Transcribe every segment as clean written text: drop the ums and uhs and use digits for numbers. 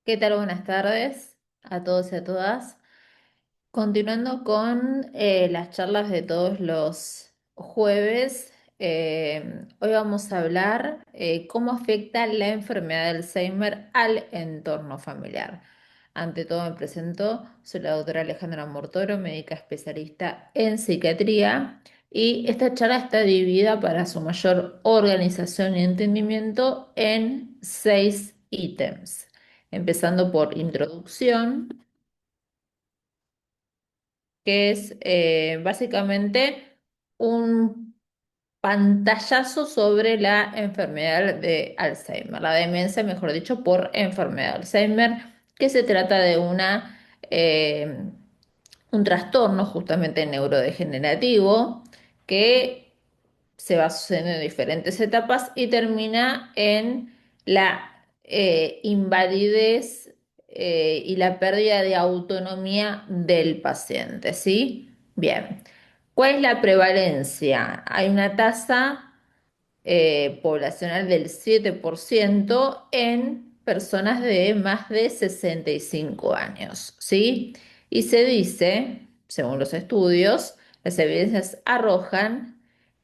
¿Qué tal? Buenas tardes a todos y a todas. Continuando con las charlas de todos los jueves, hoy vamos a hablar cómo afecta la enfermedad de Alzheimer al entorno familiar. Ante todo me presento, soy la doctora Alejandra Mortoro, médica especialista en psiquiatría, y esta charla está dividida para su mayor organización y entendimiento en 6 ítems, empezando por introducción, que es básicamente un pantallazo sobre la enfermedad de Alzheimer, la demencia, mejor dicho, por enfermedad de Alzheimer, que se trata de eh, un trastorno justamente neurodegenerativo que se va sucediendo en diferentes etapas y termina en la invalidez y la pérdida de autonomía del paciente, ¿sí? Bien. ¿Cuál es la prevalencia? Hay una tasa poblacional del 7% en personas de más de 65 años, ¿sí? Y se dice, según los estudios, las evidencias arrojan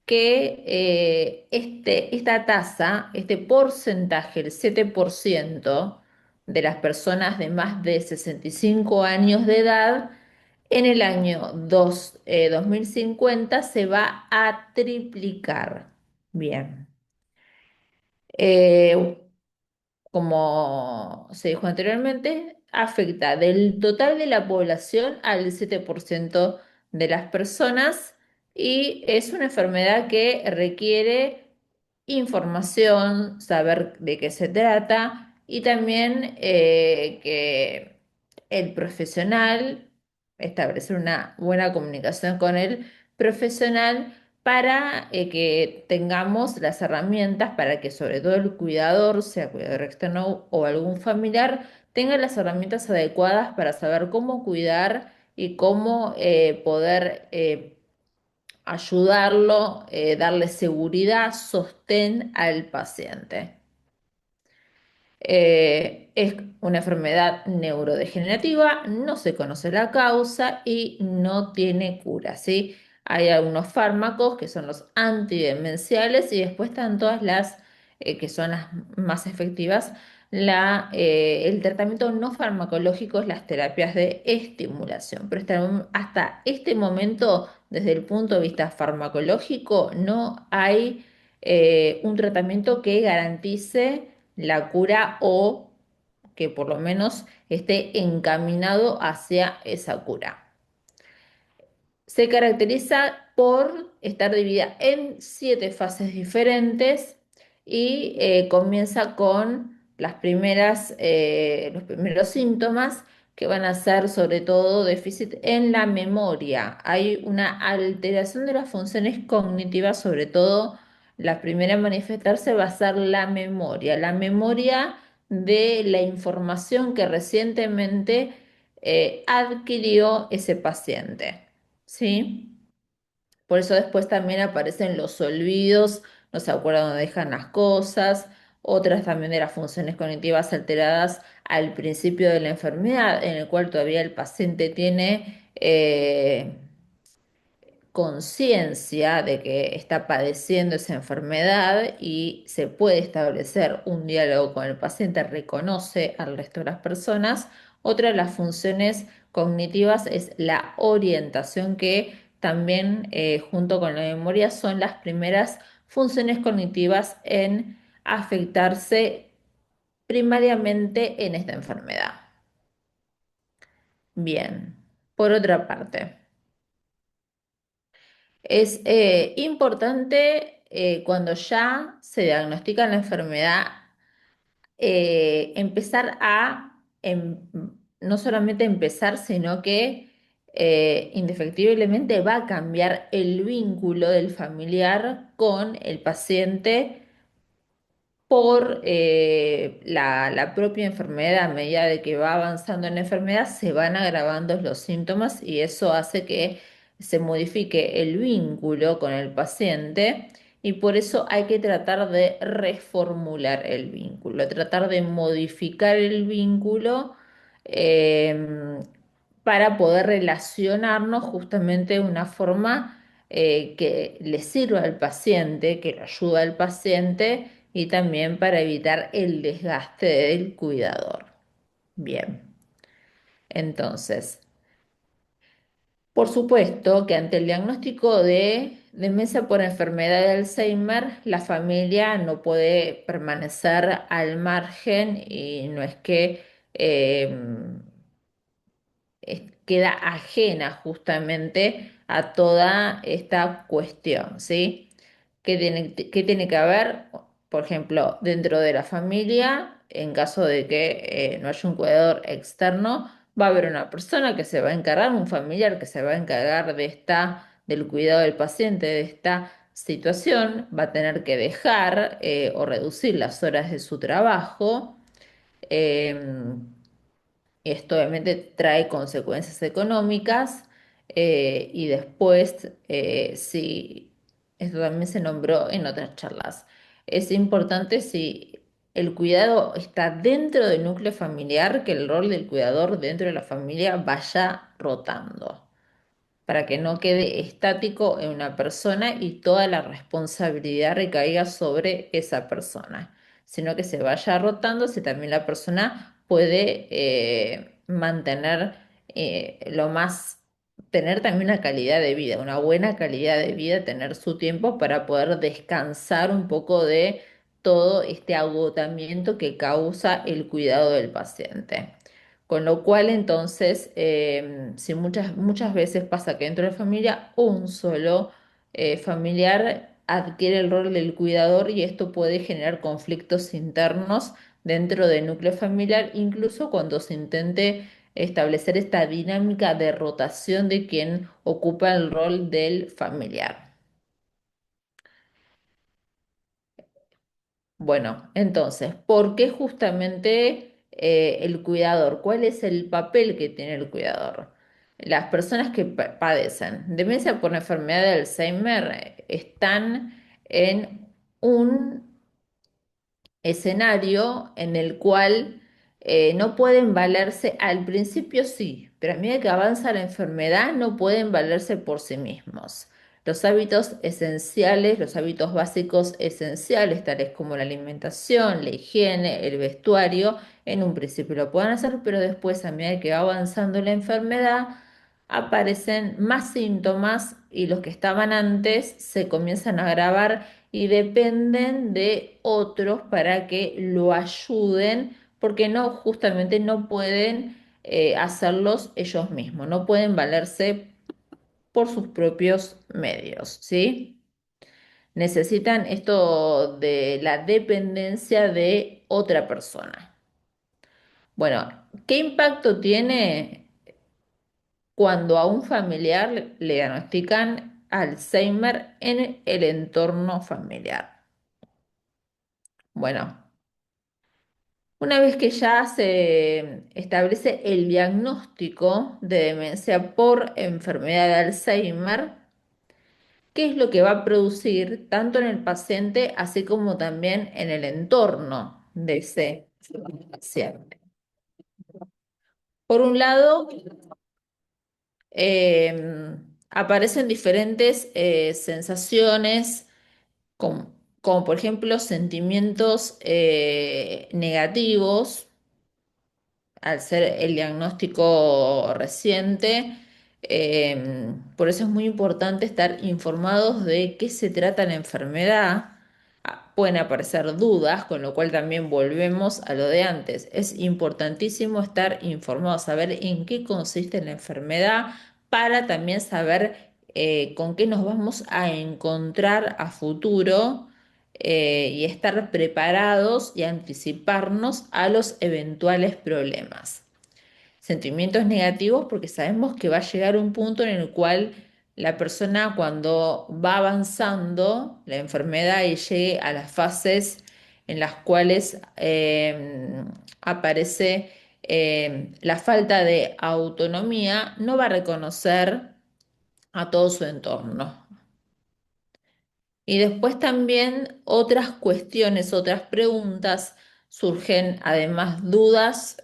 que esta tasa, este porcentaje, el 7% de las personas de más de 65 años de edad, en el año 2050 se va a triplicar. Bien. Eh, Como se dijo anteriormente, afecta del total de la población al 7% de las personas y es una enfermedad que requiere información, saber de qué se trata y también que el profesional, establecer una buena comunicación con el profesional para que tengamos las herramientas para que sobre todo el cuidador, sea cuidador externo o algún familiar, tenga las herramientas adecuadas para saber cómo cuidar y cómo poder ayudarlo, darle seguridad, sostén al paciente. Es una enfermedad neurodegenerativa, no se conoce la causa y no tiene cura, ¿sí? Hay algunos fármacos que son los antidemenciales y después están todas las que son las más efectivas. El tratamiento no farmacológico es las terapias de estimulación, pero hasta este momento, desde el punto de vista farmacológico, no hay un tratamiento que garantice la cura o que por lo menos esté encaminado hacia esa cura. Se caracteriza por estar dividida en 7 fases diferentes y comienza con los primeros síntomas que van a ser sobre todo déficit en la memoria. Hay una alteración de las funciones cognitivas, sobre todo la primera en manifestarse va a ser la memoria de la información que recientemente adquirió ese paciente. ¿Sí? Por eso después también aparecen los olvidos, no se acuerdan dónde dejan las cosas, otras también de las funciones cognitivas alteradas al principio de la enfermedad, en el cual todavía el paciente tiene conciencia de que está padeciendo esa enfermedad y se puede establecer un diálogo con el paciente, reconoce al resto de las personas. Otra de las funciones cognitivas es la orientación, que también junto con la memoria son las primeras funciones cognitivas en afectarse primariamente en esta enfermedad. Bien, por otra parte. Es importante cuando ya se diagnostica la enfermedad empezar no solamente empezar, sino que indefectiblemente va a cambiar el vínculo del familiar con el paciente por la propia enfermedad. A medida de que va avanzando en la enfermedad, se van agravando los síntomas y eso hace que se modifique el vínculo con el paciente y por eso hay que tratar de reformular el vínculo, tratar de modificar el vínculo eh, para poder relacionarnos justamente de una forma que le sirva al paciente, que lo ayude al paciente y también para evitar el desgaste del cuidador. Bien, entonces, por supuesto que ante el diagnóstico de demencia por enfermedad de Alzheimer, la familia no puede permanecer al margen y no es que eh, queda ajena justamente a toda esta cuestión, ¿sí? Qué tiene que haber? Por ejemplo, dentro de la familia, en caso de que no haya un cuidador externo, va a haber una persona que se va a encargar, un familiar que se va a encargar del cuidado del paciente, de esta situación, va a tener que dejar o reducir las horas de su trabajo. em, Esto obviamente trae consecuencias económicas y después, si esto también se nombró en otras charlas, es importante si el cuidado está dentro del núcleo familiar, que el rol del cuidador dentro de la familia vaya rotando para que no quede estático en una persona y toda la responsabilidad recaiga sobre esa persona, sino que se vaya rotando si también la persona puede mantener lo más, tener también una calidad de vida, una buena calidad de vida, tener su tiempo para poder descansar un poco de todo este agotamiento que causa el cuidado del paciente. Con lo cual, entonces, si muchas veces pasa que dentro de la familia un solo familiar adquiere el rol del cuidador y esto puede generar conflictos internos dentro del núcleo familiar, incluso cuando se intente establecer esta dinámica de rotación de quien ocupa el rol del familiar. Bueno, entonces, ¿por qué justamente el cuidador? ¿Cuál es el papel que tiene el cuidador? Las personas que padecen demencia por enfermedad de Alzheimer están en un escenario en el cual no pueden valerse, al principio sí, pero a medida que avanza la enfermedad no pueden valerse por sí mismos. Los hábitos esenciales, los hábitos básicos esenciales, tales como la alimentación, la higiene, el vestuario, en un principio lo pueden hacer, pero después, a medida que va avanzando la enfermedad, aparecen más síntomas y los que estaban antes se comienzan a agravar y dependen de otros para que lo ayuden, porque no, justamente no pueden hacerlos ellos mismos, no pueden valerse por sus propios medios, ¿sí? Necesitan esto de la dependencia de otra persona. Bueno, ¿qué impacto tiene cuando a un familiar le diagnostican Alzheimer en el entorno familiar? Bueno, una vez que ya se establece el diagnóstico de demencia por enfermedad de Alzheimer, ¿qué es lo que va a producir tanto en el paciente así como también en el entorno de ese paciente? Por un lado, aparecen diferentes sensaciones, como por ejemplo sentimientos negativos al ser el diagnóstico reciente. Por eso es muy importante estar informados de qué se trata la enfermedad. Pueden aparecer dudas, con lo cual también volvemos a lo de antes. Es importantísimo estar informados, saber en qué consiste la enfermedad para también saber con qué nos vamos a encontrar a futuro y estar preparados y anticiparnos a los eventuales problemas. Sentimientos negativos porque sabemos que va a llegar un punto en el cual la persona cuando va avanzando la enfermedad y llegue a las fases en las cuales aparece la falta de autonomía, no va a reconocer a todo su entorno. Y después también otras cuestiones, otras preguntas, surgen además dudas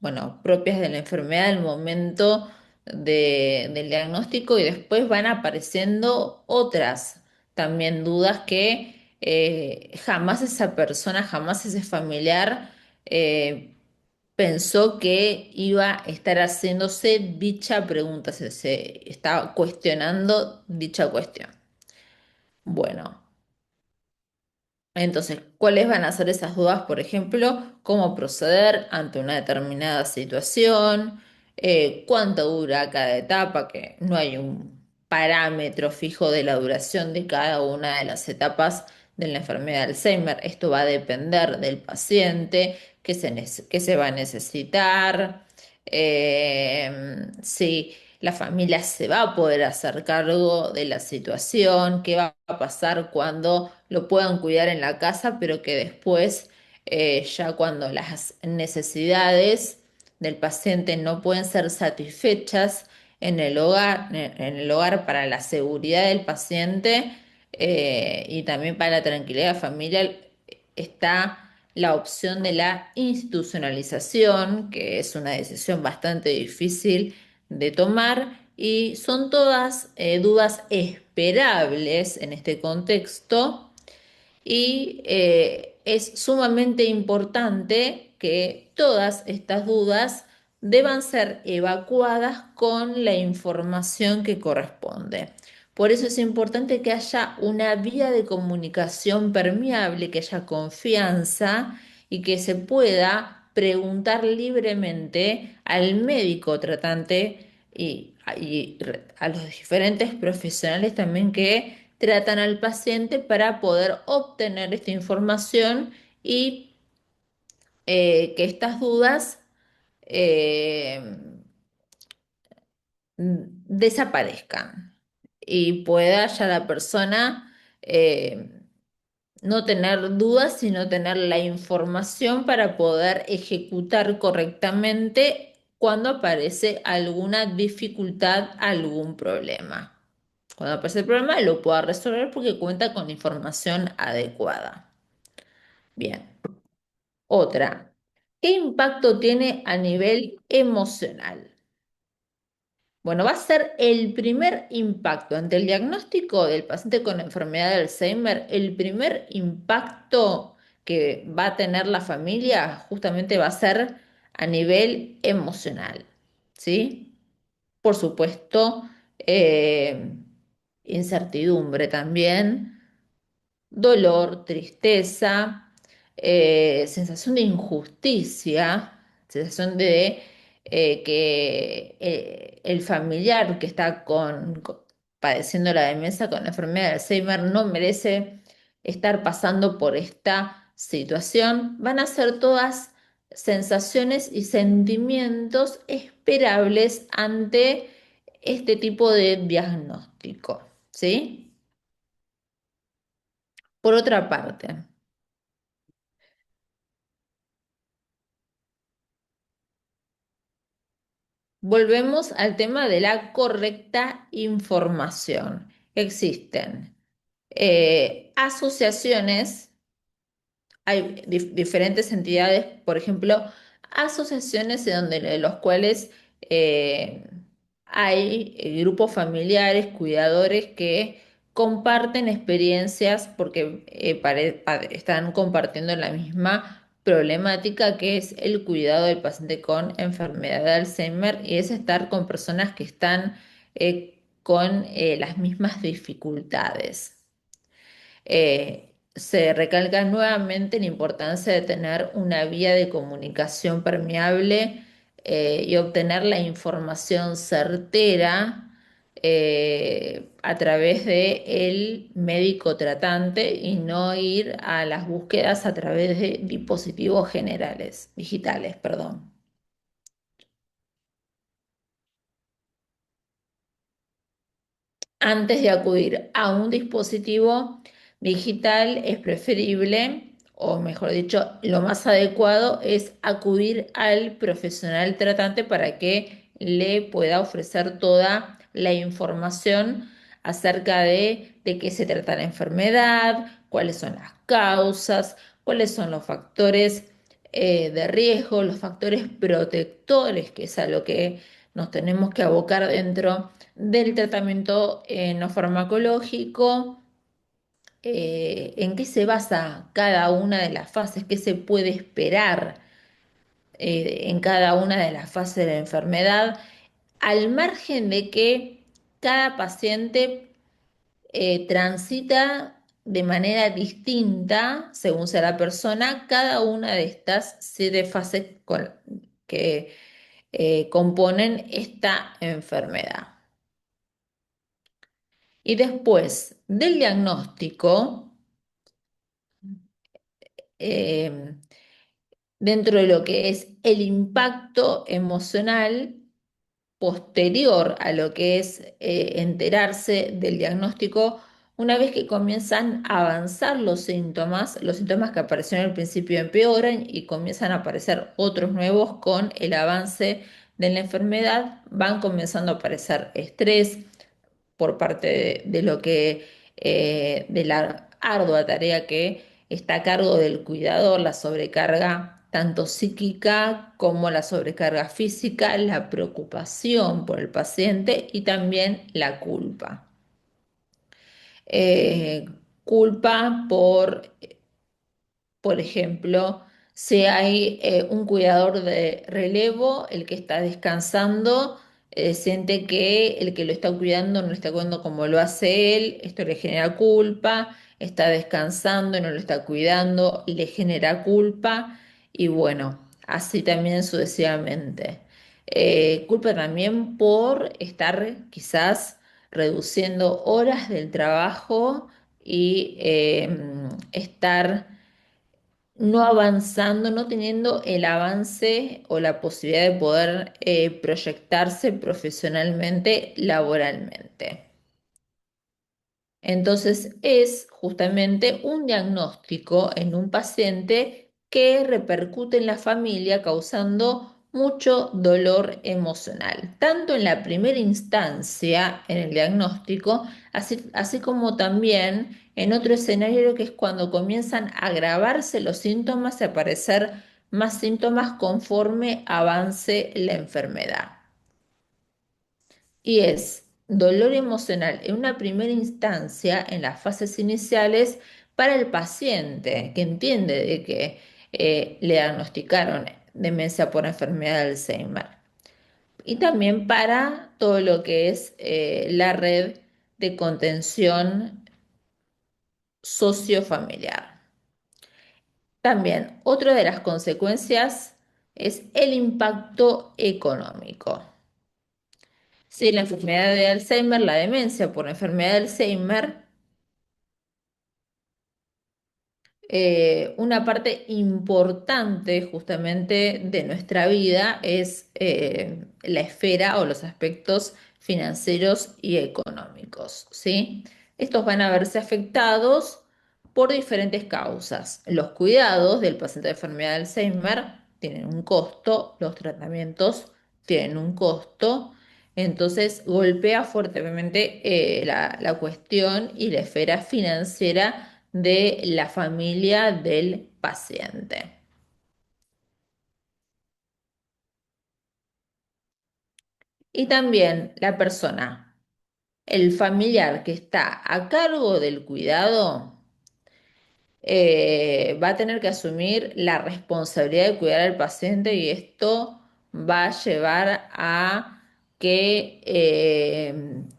bueno, propias de la enfermedad al momento del diagnóstico y después van apareciendo otras también dudas que jamás esa persona, jamás ese familiar eh, pensó que iba a estar haciéndose dicha pregunta, se estaba cuestionando dicha cuestión. Bueno, entonces, ¿cuáles van a ser esas dudas? Por ejemplo, cómo proceder ante una determinada situación, cuánto dura cada etapa, que no hay un parámetro fijo de la duración de cada una de las etapas de la enfermedad de Alzheimer. Esto va a depender del paciente, qué se va a necesitar, si la familia se va a poder hacer cargo de la situación, qué va a pasar cuando lo puedan cuidar en la casa, pero que después, ya cuando las necesidades del paciente no pueden ser satisfechas en el hogar para la seguridad del paciente y también para la tranquilidad familiar, está la opción de la institucionalización, que es una decisión bastante difícil de tomar y son todas dudas esperables en este contexto y es sumamente importante que todas estas dudas deban ser evacuadas con la información que corresponde. Por eso es importante que haya una vía de comunicación permeable, que haya confianza y que se pueda preguntar libremente al médico tratante y a los diferentes profesionales también que tratan al paciente para poder obtener esta información y que estas dudas eh, desaparezcan y pueda ya la persona no tener dudas, sino tener la información para poder ejecutar correctamente cuando aparece alguna dificultad, algún problema. Cuando aparece el problema, lo pueda resolver porque cuenta con información adecuada. Bien. Otra. ¿Qué impacto tiene a nivel emocional? Bueno, va a ser el primer impacto ante el diagnóstico del paciente con enfermedad de Alzheimer, el primer impacto que va a tener la familia justamente va a ser a nivel emocional, ¿sí? Por supuesto, incertidumbre también, dolor, tristeza, sensación de injusticia, sensación de que el familiar que está padeciendo la demencia con la enfermedad de Alzheimer no merece estar pasando por esta situación. Van a ser todas sensaciones y sentimientos esperables ante este tipo de diagnóstico, ¿sí? Por otra parte, volvemos al tema de la correcta información. Existen asociaciones, hay diferentes entidades, por ejemplo, asociaciones en donde los cuales eh, hay grupos familiares, cuidadores que comparten experiencias porque están compartiendo la misma problemática que es el cuidado del paciente con enfermedad de Alzheimer y es estar con personas que están con las mismas dificultades. Se recalca nuevamente la importancia de tener una vía de comunicación permeable y obtener la información certera a través de el médico tratante y no ir a las búsquedas a través de dispositivos generales, digitales, perdón. Antes de acudir a un dispositivo digital es preferible, o mejor dicho, lo más adecuado es acudir al profesional tratante para que le pueda ofrecer toda la información acerca de de qué se trata la enfermedad, cuáles son las causas, cuáles son los factores de riesgo, los factores protectores, que es a lo que nos tenemos que abocar dentro del tratamiento no farmacológico, en qué se basa cada una de las fases, qué se puede esperar en cada una de las fases de la enfermedad, al margen de que cada paciente transita de manera distinta, según sea la persona, cada una de estas 7 fases que componen esta enfermedad. Y después del diagnóstico, eh, dentro de lo que es el impacto emocional posterior a lo que es enterarse del diagnóstico, una vez que comienzan a avanzar los síntomas que aparecieron al principio empeoran y comienzan a aparecer otros nuevos con el avance de la enfermedad, van comenzando a aparecer estrés por parte de lo que, de la ardua tarea que está a cargo del cuidador, la sobrecarga tanto psíquica como la sobrecarga física, la preocupación por el paciente y también la culpa. Eh, culpa por ejemplo, si hay un cuidador de relevo, el que está descansando, siente que el que lo está cuidando no lo está cuidando como lo hace él, esto le genera culpa, está descansando y no lo está cuidando, le genera culpa y bueno, así también sucesivamente. Culpa también por estar quizás reduciendo horas del trabajo y estar no avanzando, no teniendo el avance o la posibilidad de poder proyectarse profesionalmente, laboralmente. Entonces es justamente un diagnóstico en un paciente que repercute en la familia causando mucho dolor emocional, tanto en la primera instancia en el diagnóstico, así como también en otro escenario que es cuando comienzan a agravarse los síntomas y a aparecer más síntomas conforme avance la enfermedad. Y es dolor emocional en una primera instancia, en las fases iniciales, para el paciente que entiende de que le diagnosticaron demencia por enfermedad de Alzheimer. Y también para todo lo que es la red de contención sociofamiliar. También otra de las consecuencias es el impacto económico. Si la enfermedad de Alzheimer, la demencia por enfermedad de Alzheimer, una parte importante justamente de nuestra vida es la esfera o los aspectos financieros y económicos, ¿sí? Estos van a verse afectados por diferentes causas. Los cuidados del paciente de enfermedad de Alzheimer tienen un costo, los tratamientos tienen un costo, entonces golpea fuertemente la cuestión y la esfera financiera de la familia del paciente. Y también la persona, el familiar que está a cargo del cuidado, va a tener que asumir la responsabilidad de cuidar al paciente y esto va a llevar a que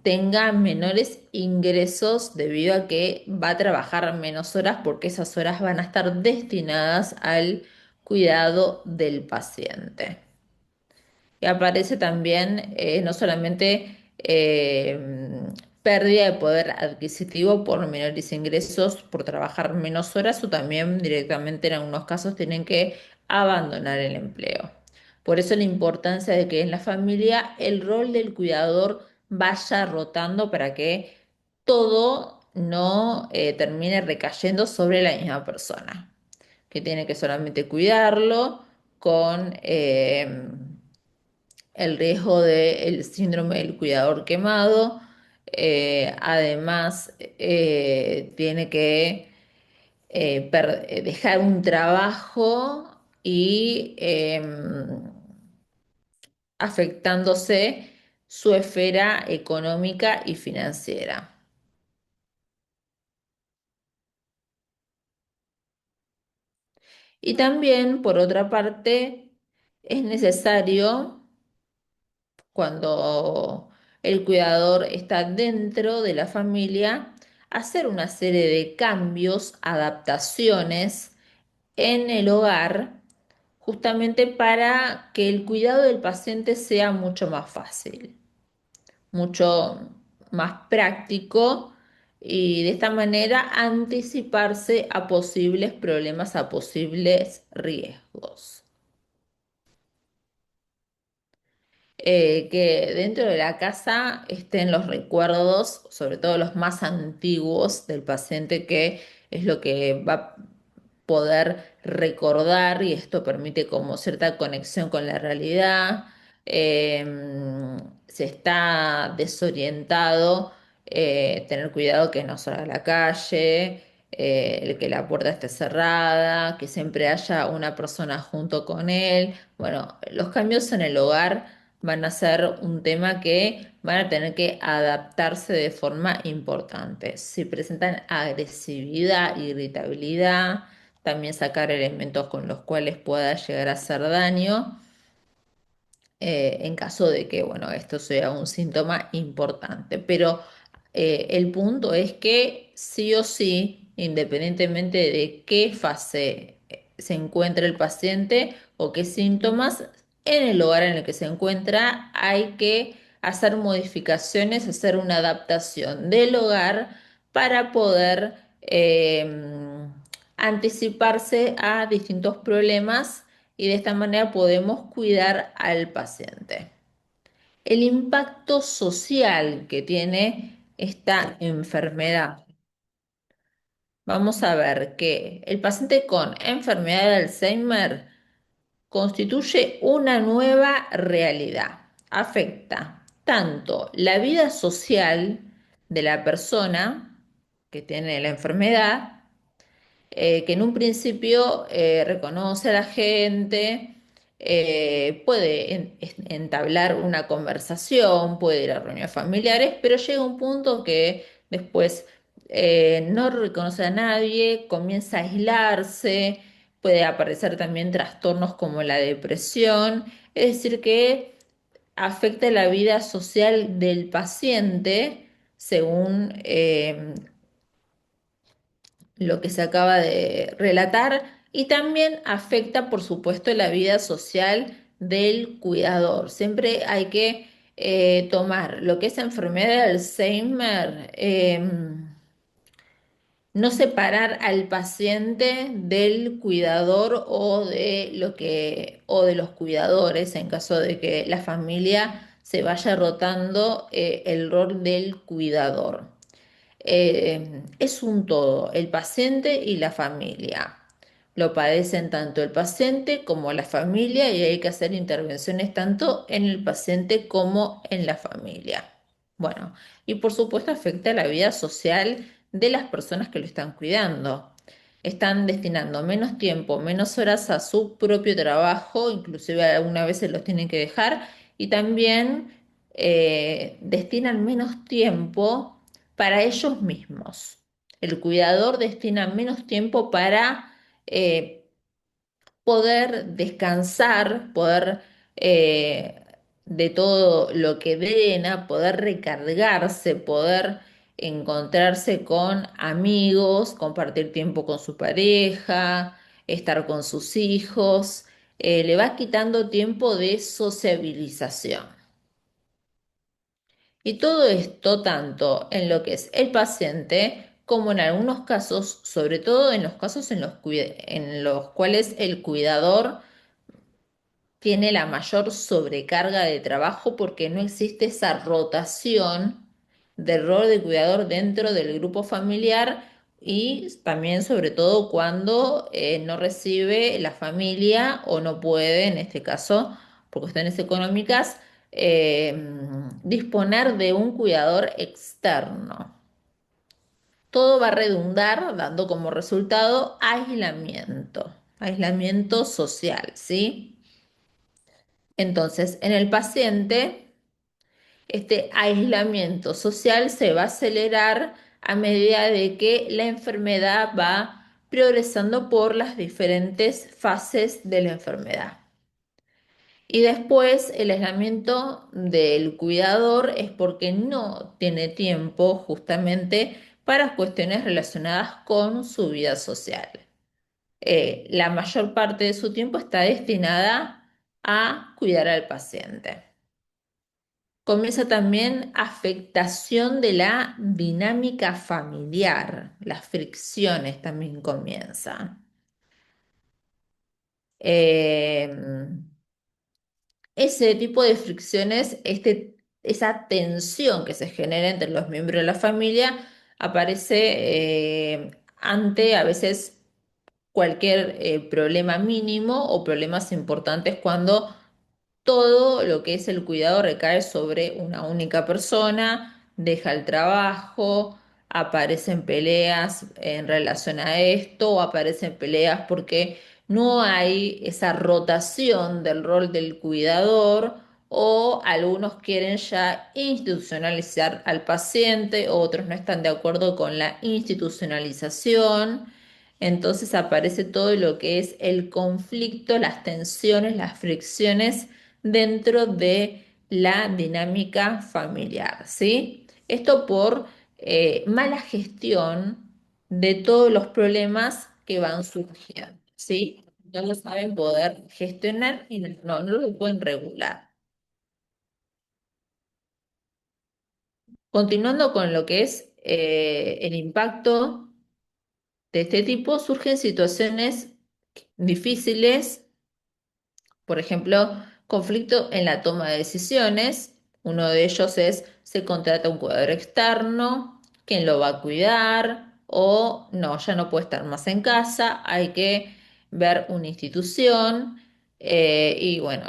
tenga menores ingresos debido a que va a trabajar menos horas porque esas horas van a estar destinadas al cuidado del paciente. Y aparece también no solamente pérdida de poder adquisitivo por menores ingresos, por trabajar menos horas o también directamente en algunos casos tienen que abandonar el empleo. Por eso la importancia de que en la familia el rol del cuidador vaya rotando para que todo no termine recayendo sobre la misma persona, que tiene que solamente cuidarlo con el riesgo del síndrome del cuidador quemado, Además, tiene que dejar un trabajo y afectándose su esfera económica y financiera. Y también, por otra parte, es necesario, cuando el cuidador está dentro de la familia, hacer una serie de cambios, adaptaciones en el hogar, justamente para que el cuidado del paciente sea mucho más fácil, mucho más práctico y de esta manera anticiparse a posibles problemas, a posibles riesgos. Que dentro de la casa estén los recuerdos, sobre todo los más antiguos del paciente, que es lo que va a poder recordar y esto permite como cierta conexión con la realidad. Si está desorientado, tener cuidado que no salga a la calle, el que la puerta esté cerrada, que siempre haya una persona junto con él. Bueno, los cambios en el hogar van a ser un tema que van a tener que adaptarse de forma importante. Si presentan agresividad, irritabilidad, también sacar elementos con los cuales pueda llegar a hacer daño en caso de que, bueno, esto sea un síntoma importante. Pero el punto es que sí o sí, independientemente de qué fase se encuentra el paciente o qué síntomas, en el lugar en el que se encuentra hay que hacer modificaciones, hacer una adaptación del hogar para poder anticiparse a distintos problemas y de esta manera podemos cuidar al paciente. El impacto social que tiene esta enfermedad. Vamos a ver que el paciente con enfermedad de Alzheimer constituye una nueva realidad. Afecta tanto la vida social de la persona que tiene la enfermedad, que en un principio reconoce a la gente, puede entablar una conversación, puede ir a reuniones familiares, pero llega un punto que después no reconoce a nadie, comienza a aislarse, puede aparecer también trastornos como la depresión, es decir, que afecta la vida social del paciente según lo que se acaba de relatar y también afecta, por supuesto, la vida social del cuidador. Siempre hay que tomar lo que es enfermedad de Alzheimer, no separar al paciente del cuidador o de lo que o de los cuidadores en caso de que la familia se vaya rotando el rol del cuidador. Es un todo, el paciente y la familia. Lo padecen tanto el paciente como la familia y hay que hacer intervenciones tanto en el paciente como en la familia. Bueno, y por supuesto afecta la vida social de las personas que lo están cuidando. Están destinando menos tiempo, menos horas a su propio trabajo, inclusive algunas veces los tienen que dejar, y también destinan menos tiempo para ellos mismos. El cuidador destina menos tiempo para eh, poder descansar, poder de todo lo que drena, poder recargarse, poder encontrarse con amigos, compartir tiempo con su pareja, estar con sus hijos, le va quitando tiempo de sociabilización. Y todo esto tanto en lo que es el paciente como en algunos casos, sobre todo en los casos en los cuales el cuidador tiene la mayor sobrecarga de trabajo porque no existe esa rotación del rol de cuidador dentro del grupo familiar y también sobre todo cuando no recibe la familia o no puede, en este caso, por cuestiones económicas, disponer de un cuidador externo. Todo va a redundar dando como resultado aislamiento social, ¿sí? Entonces, en el paciente, este aislamiento social se va a acelerar a medida de que la enfermedad va progresando por las diferentes fases de la enfermedad. Y después el aislamiento del cuidador es porque no tiene tiempo justamente para cuestiones relacionadas con su vida social. La mayor parte de su tiempo está destinada a cuidar al paciente. Comienza también afectación de la dinámica familiar, las fricciones también comienzan. Eh, Ese tipo de fricciones, esa tensión que se genera entre los miembros de la familia, aparece ante a veces cualquier problema mínimo o problemas importantes cuando todo lo que es el cuidado recae sobre una única persona, deja el trabajo, aparecen peleas en relación a esto, o aparecen peleas porque no hay esa rotación del rol del cuidador, o algunos quieren ya institucionalizar al paciente, otros no están de acuerdo con la institucionalización. Entonces aparece todo lo que es el conflicto, las tensiones, las fricciones dentro de la dinámica familiar, ¿sí? Esto por mala gestión de todos los problemas que van surgiendo, ¿sí? No lo saben poder gestionar y no lo pueden regular. Continuando con lo que es el impacto de este tipo, surgen situaciones difíciles. Por ejemplo, conflicto en la toma de decisiones. Uno de ellos es, se contrata un cuidador externo, ¿quién lo va a cuidar? O no, ya no puede estar más en casa, hay que ver una institución. Y bueno,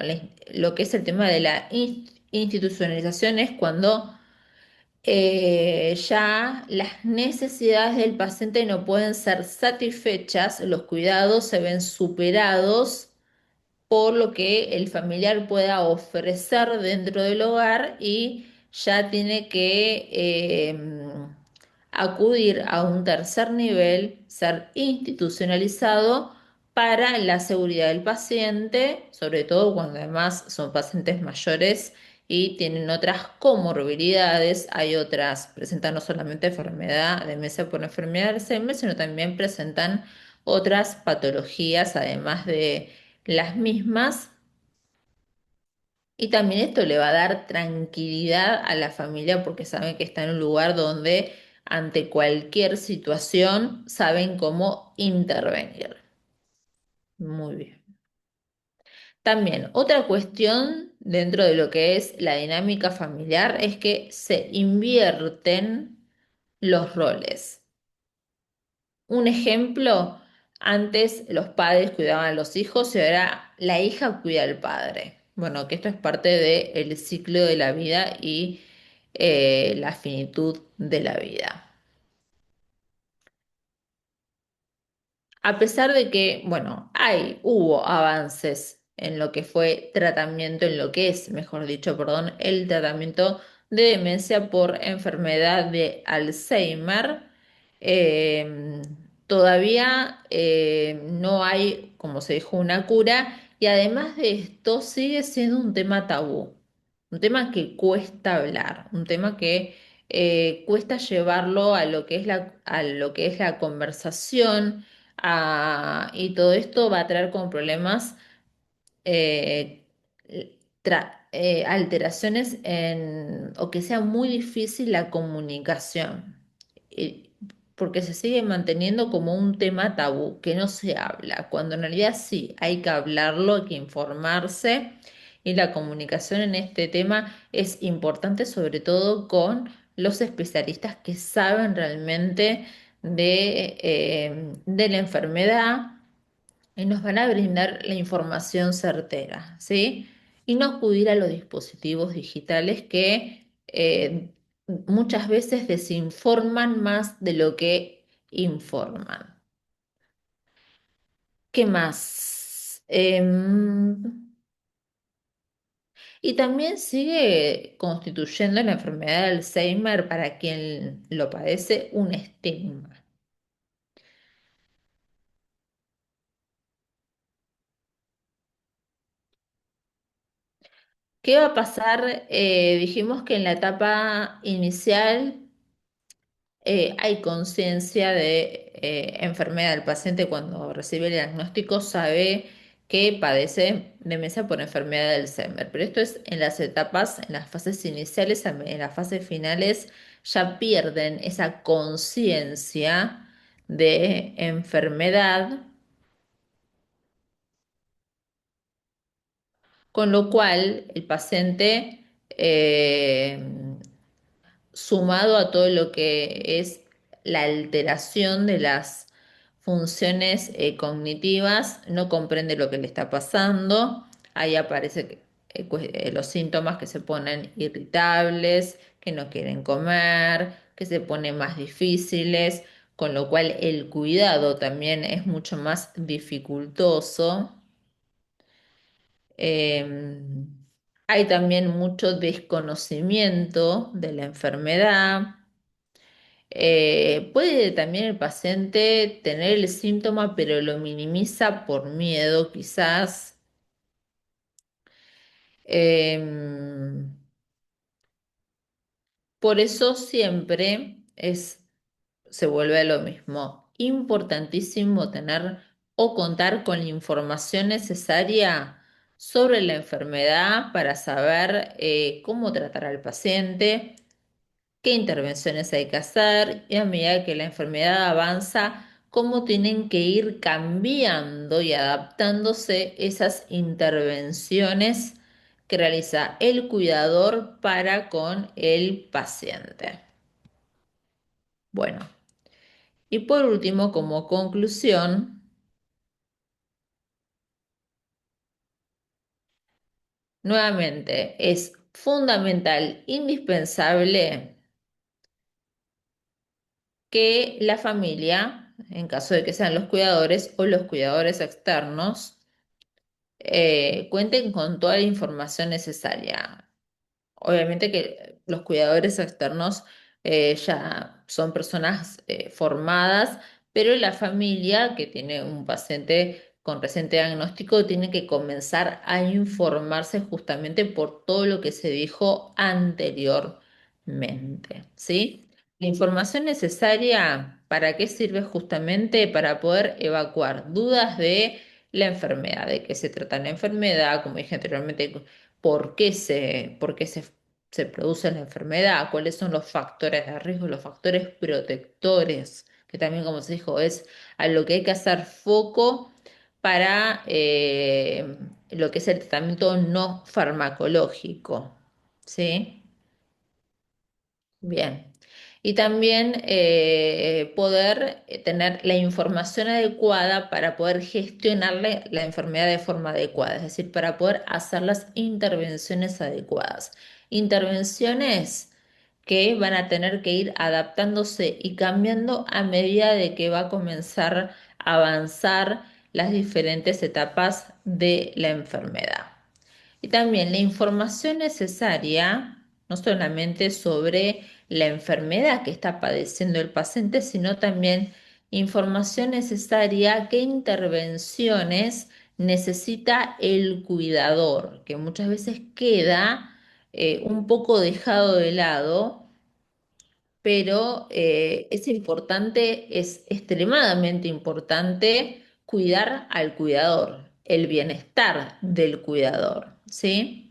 lo que es el tema de la institucionalización es cuando ya las necesidades del paciente no pueden ser satisfechas, los cuidados se ven superados por lo que el familiar pueda ofrecer dentro del hogar y ya tiene que acudir a un tercer nivel, ser institucionalizado para la seguridad del paciente, sobre todo cuando además son pacientes mayores y tienen otras comorbilidades, hay otras, presentan no solamente enfermedad, demencia por enfermedad de Alzheimer, sino también presentan otras patologías, además de las mismas, y también esto le va a dar tranquilidad a la familia porque saben que está en un lugar donde ante cualquier situación saben cómo intervenir. Muy bien. También otra cuestión dentro de lo que es la dinámica familiar es que se invierten los roles. Un ejemplo, antes los padres cuidaban a los hijos y ahora la hija cuida al padre. Bueno, que esto es parte del ciclo de la vida y la finitud de la vida. A pesar de que, bueno, hubo avances en lo que fue tratamiento, en lo que es, mejor dicho, perdón, el tratamiento de demencia por enfermedad de Alzheimer, eh, todavía no hay, como se dijo, una cura y además de esto sigue siendo un tema tabú, un tema que cuesta hablar, un tema que cuesta llevarlo a lo que es a lo que es la conversación. Y todo esto va a traer como problemas eh, alteraciones o que sea muy difícil la comunicación, eh, porque se sigue manteniendo como un tema tabú, que no se habla, cuando en realidad sí, hay que hablarlo, hay que informarse, y la comunicación en este tema es importante, sobre todo con los especialistas que saben realmente de la enfermedad y nos van a brindar la información certera, ¿sí? y no acudir a los dispositivos digitales que muchas veces desinforman más de lo que informan. ¿Qué más? Y también sigue constituyendo la enfermedad de Alzheimer para quien lo padece un estigma. ¿Qué va a pasar? Dijimos que en la etapa inicial hay conciencia de enfermedad. El paciente cuando recibe el diagnóstico sabe que padece demencia por enfermedad de Alzheimer. Pero esto es en las etapas, en las fases iniciales, en las fases finales ya pierden esa conciencia de enfermedad, con lo cual el paciente sumado a todo lo que es la alteración de las funciones cognitivas, no comprende lo que le está pasando. Ahí aparecen los síntomas que se ponen irritables, que no quieren comer, que se ponen más difíciles, con lo cual el cuidado también es mucho más dificultoso. Hay también mucho desconocimiento de la enfermedad. Puede también el paciente tener el síntoma, pero lo minimiza por miedo, quizás. Em, por eso siempre se vuelve a lo mismo. Importantísimo tener o contar con la información necesaria sobre la enfermedad para saber cómo tratar al paciente, qué intervenciones hay que hacer y a medida que la enfermedad avanza, cómo tienen que ir cambiando y adaptándose esas intervenciones que realiza el cuidador para con el paciente. Bueno, y por último, como conclusión, nuevamente es fundamental, indispensable que la familia, en caso de que sean los cuidadores o los cuidadores externos, cuenten con toda la información necesaria. Obviamente que los cuidadores externos ya son personas formadas, pero la familia que tiene un paciente con reciente diagnóstico tiene que comenzar a informarse justamente por todo lo que se dijo anteriormente, ¿sí? La información necesaria, ¿para qué sirve justamente? Para poder evacuar dudas de la enfermedad, de qué se trata la enfermedad, como dije anteriormente, por qué se produce la enfermedad, cuáles son los factores de riesgo, los factores protectores, que también, como se dijo, es a lo que hay que hacer foco para lo que es el tratamiento no farmacológico. ¿Sí? Bien. Y también poder tener la información adecuada para poder gestionarle la enfermedad de forma adecuada, es decir, para poder hacer las intervenciones adecuadas. Intervenciones que van a tener que ir adaptándose y cambiando a medida de que va a comenzar a avanzar las diferentes etapas de la enfermedad. Y también la información necesaria, no solamente sobre la enfermedad que está padeciendo el paciente, sino también información necesaria, qué intervenciones necesita el cuidador, que muchas veces queda un poco dejado de lado, pero es importante, es extremadamente importante cuidar al cuidador, el bienestar del cuidador, ¿sí?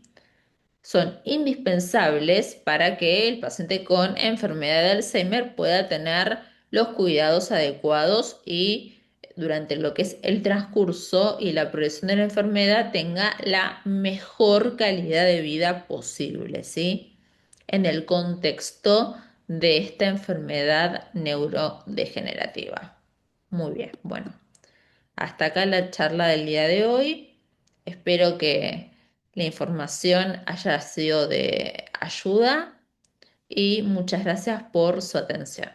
Son indispensables para que el paciente con enfermedad de Alzheimer pueda tener los cuidados adecuados y durante lo que es el transcurso y la progresión de la enfermedad tenga la mejor calidad de vida posible, ¿sí? En el contexto de esta enfermedad neurodegenerativa. Muy bien, bueno, hasta acá la charla del día de hoy. Espero que la información haya sido de ayuda y muchas gracias por su atención.